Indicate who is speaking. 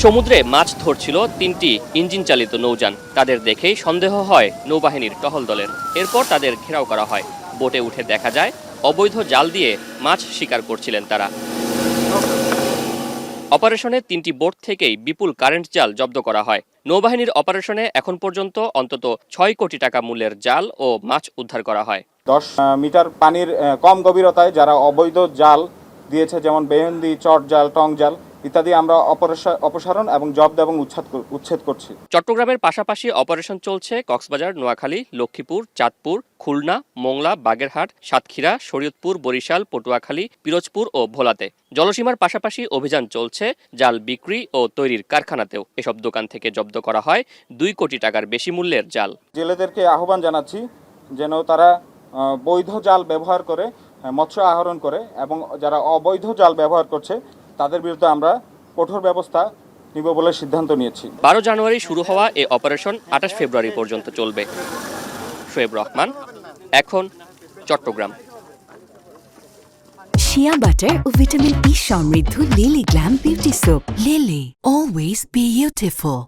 Speaker 1: সমুদ্রে মাছ ধরছিল ৩টি ইঞ্জিন চালিত নৌযান। তাদের দেখেই সন্দেহ হয় নৌবাহিনীর টহল দলের। এরপর তাদের ঘেরাও করা হয়। বোটে উঠে দেখা যায় অবৈধ জাল দিয়ে মাছ শিকার করছিলেন তারা। অপারেশনে ৩টি বোট থেকেই বিপুল কারেন্ট জাল জব্দ করা হয়। নৌবাহিনীর অপারেশনে এখন পর্যন্ত অন্তত ৬ কোটি টাকা মূল্যের জাল ও মাছ উদ্ধার করা হয়।
Speaker 2: 10 মিটার পানির কম গভীরতায় যারা অবৈধ জাল দিয়েছে, যেমন বেহেন্দি, চট জাল, টং জাল ইত্যাদি, আমরা অপসারণ এবং জব্দ এবং উচ্ছেদ করছি।
Speaker 1: চট্টগ্রামের পাশাপাশি অপারেশন চলছে কক্সবাজার, নোয়াখালী, লক্ষ্মীপুর, চাঁদপুর, খুলনা, মোংলা, বাগেরহাট, সাতক্ষীরা, শরীয়তপুর, বরিশাল, পটুয়াখালী, পিরোজপুর ও ভোলাতে। জলসীমার পাশাপাশি অভিযান চলছে জাল বিক্রি ও তৈরির কারখানাতেও। এসব দোকান থেকে জব্দ করা হয় 2 কোটি টাকার বেশি মূল্যের জাল।
Speaker 2: জেলেদেরকে আহ্বান জানাচ্ছি যেন তারা বৈধ জাল ব্যবহার করে মৎস্য আহরণ করে, এবং যারা অবৈধ জাল ব্যবহার করছে তাদের বিরুদ্ধে আমরা কঠোর ব্যবস্থা নিব বলে সিদ্ধান্ত নিয়েছি।
Speaker 1: 12 জানুয়ারি শুরু হওয়া এই অপারেশন 28 ফেব্রুয়ারি পর্যন্ত চলবে। শোয়েব রহমান, এখন চট্টগ্রাম।
Speaker 3: শিয়া বাটার ও ভিটামিন ই সমৃদ্ধ lily glam beauty soap. Lily, always beautiful.